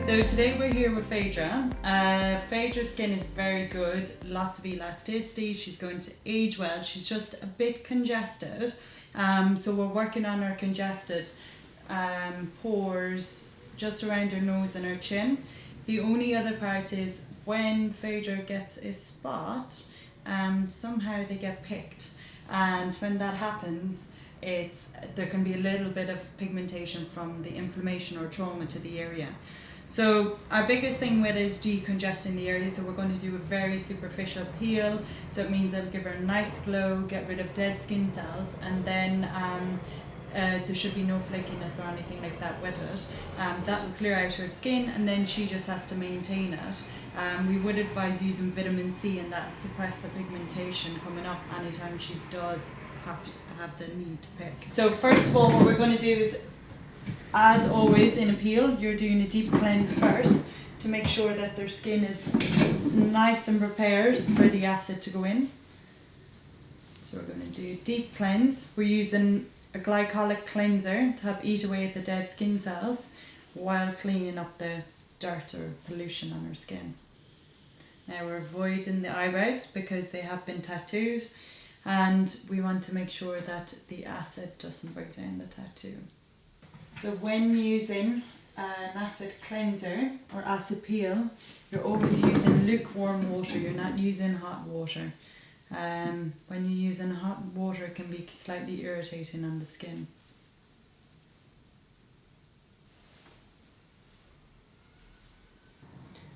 So today we're here with Phaedra. Phaedra's skin is very good, lots of elasticity, she's going to age well, she's just a bit congested. So we're working on her congested pores just around her nose and her chin. The only other part is when Phaedra gets a spot, somehow they get picked. And when that happens, there can be a little bit of pigmentation from the inflammation or trauma to the area. So our biggest thing with it is decongesting the area, so we're going to do a very superficial peel, so it means it'll give her a nice glow, get rid of dead skin cells, and then there should be no flakiness or anything like that with it. That will clear out her skin, and then she just has to maintain it. We would advise using vitamin C, and that suppress the pigmentation coming up anytime she does have the need to pick. So first of all, what we're going to do is, as always in a peel, you're doing a deep cleanse first to make sure that their skin is nice and prepared for the acid to go in. So we're going to do a deep cleanse. We're using a glycolic cleanser to help eat away at the dead skin cells while cleaning up the dirt or pollution on our skin. Now we're avoiding the eyebrows because they have been tattooed, and we want to make sure that the acid doesn't break down the tattoo. So when using an acid cleanser or acid peel, you're always using lukewarm water, you're not using hot water. When you're using hot water, it can be slightly irritating on the skin.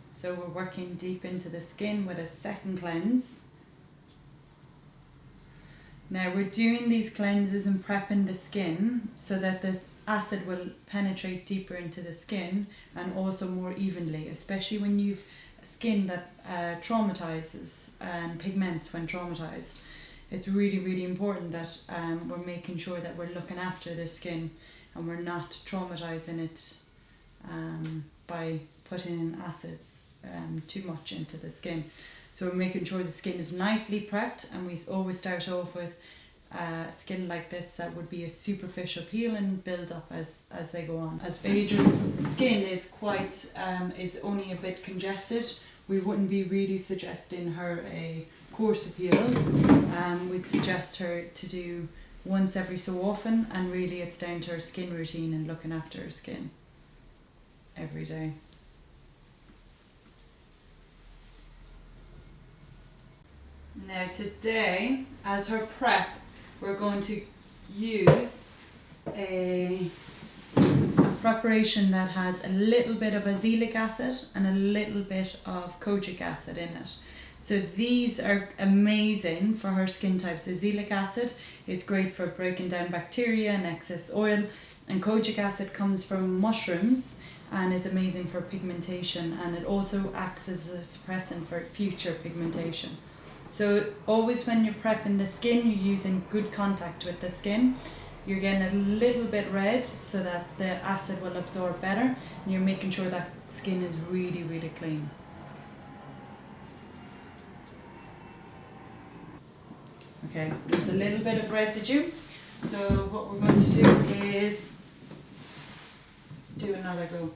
So we're working deep into the skin with a second cleanse. Now we're doing these cleanses and prepping the skin so that the acid will penetrate deeper into the skin and also more evenly, especially when you've skin that traumatizes and pigments when traumatized. It's really, really important that we're making sure that we're looking after the skin and we're not traumatizing it by putting in acids too much into the skin. So we're making sure the skin is nicely prepped, and we always start off with skin like this that would be a superficial peel and build up as they go on. As Phaedra's skin is is only a bit congested, we wouldn't be really suggesting her a course of peels. We'd suggest her to do once every so often, and really it's down to her skin routine and looking after her skin every day. Now today, as her prep, we're going to use a preparation that has a little bit of azelaic acid and a little bit of kojic acid in it. So these are amazing for her skin types. Azelaic acid is great for breaking down bacteria and excess oil, and kojic acid comes from mushrooms and is amazing for pigmentation, and it also acts as a suppressant for future pigmentation. So always when you're prepping the skin, you're using good contact with the skin. You're getting a little bit red so that the acid will absorb better, and you're making sure that skin is really, really clean. Okay, there's a little bit of residue, so what we're going to do is do another go.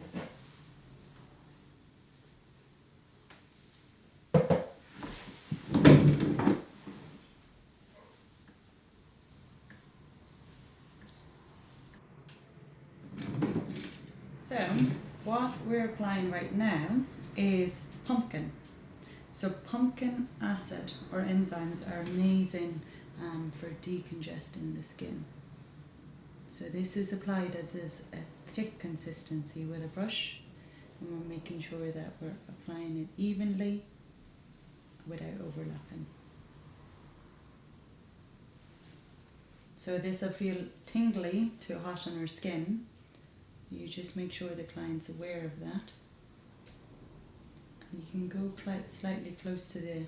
So what we're applying right now is pumpkin. So pumpkin acid or enzymes are amazing for decongesting the skin. So this is applied as a thick consistency with a brush, and we're making sure that we're applying it evenly without overlapping. So this will feel tingly to hot on her skin. You just make sure the client's aware of that. And you can go slightly close to the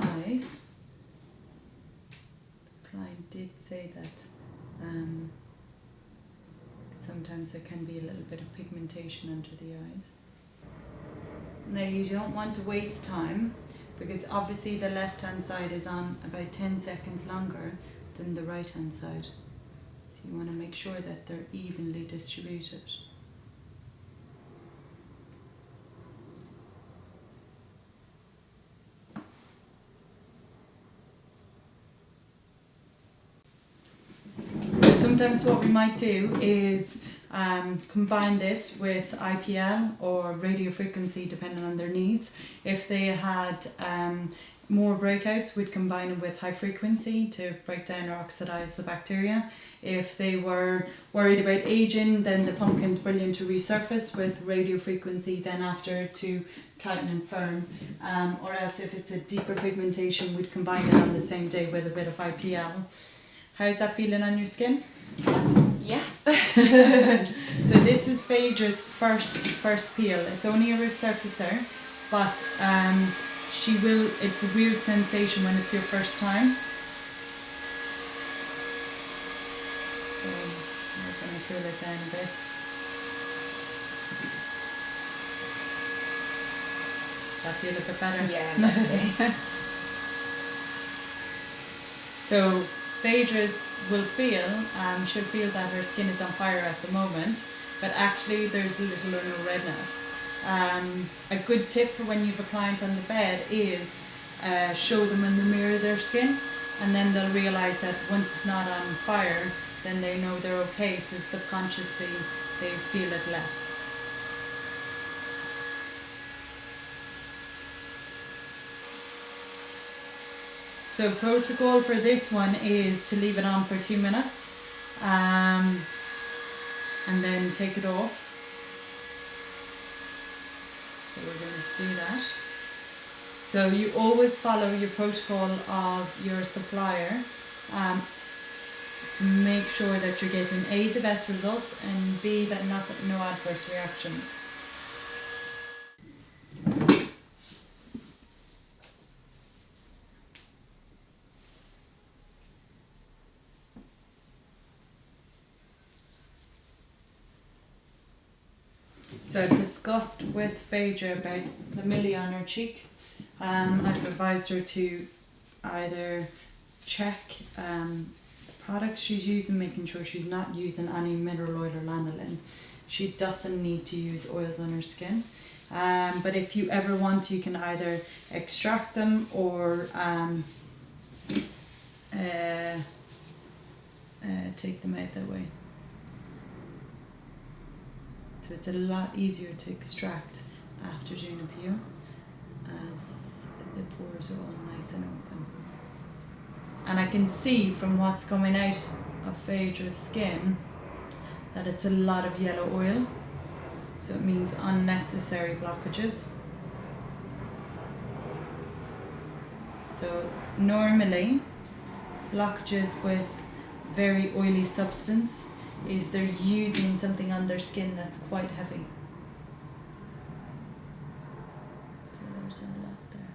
eyes. The client did say that sometimes there can be a little bit of pigmentation under the eyes. Now you don't want to waste time, because obviously the left hand side is on about 10 seconds longer than the right hand side. So you want to make sure that they're evenly distributed. sometimes what we might do is combine this with IPL or radio frequency depending on their needs. If they had more breakouts, we'd combine them with high frequency to break down or oxidize the bacteria. If they were worried about aging, then the pumpkin's brilliant to resurface with radio frequency then after to tighten and firm. Or else if it's a deeper pigmentation, we'd combine it on the same day with a bit of IPL. How's that feeling on your skin? Yes. So this is Phaedra's first peel. It's only a resurfacer, but it's a weird sensation when it's your first time. So we're going to cool it down a bit. Does that feel a bit better? Yeah, definitely. So Phaedra's she'll feel that her skin is on fire at the moment, but actually there's little or no redness. A good tip for when you've a client on the bed is show them in the mirror their skin, and then they'll realise that once it's not on fire, then they know they're okay, so subconsciously they feel it less. So protocol for this one is to leave it on for 2 minutes and then take it off. So we're going to do that. So you always follow your protocol of your supplier to make sure that you're getting A, the best results, and B, that no adverse reactions. So I've discussed with Phaedra about the milli on her cheek. I've advised her to either check the products she's using, making sure she's not using any mineral oil or lanolin. She doesn't need to use oils on her skin. But if you ever want, you can either extract them or take them out that way. So it's a lot easier to extract after doing a peel, as the pores are all nice and open. And I can see from what's coming out of Phaedra's skin that it's a lot of yellow oil, so it means unnecessary blockages. So normally blockages with very oily substance is they're using something on their skin that's quite heavy. So there's a lot there.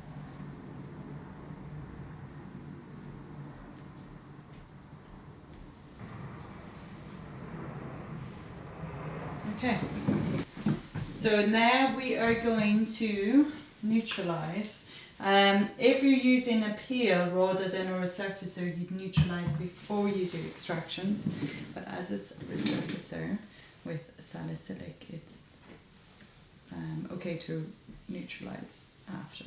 Okay. So now we are going to neutralize. If you're using a peel rather than a resurfacer, you'd neutralize before you do extractions. But as it's a resurfacer with salicylic, it's okay to neutralize after.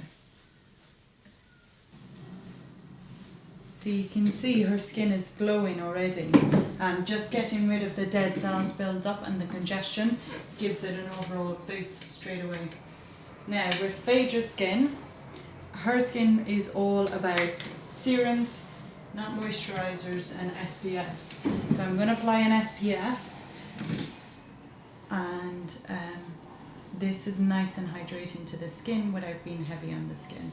So you can see her skin is glowing already. Just getting rid of the dead cells build up and the congestion gives it an overall boost straight away. Now with Phaedra's skin, her skin is all about serums, not moisturizers, and SPFs. So I'm going to apply an SPF, and this is nice and hydrating to the skin without being heavy on the skin.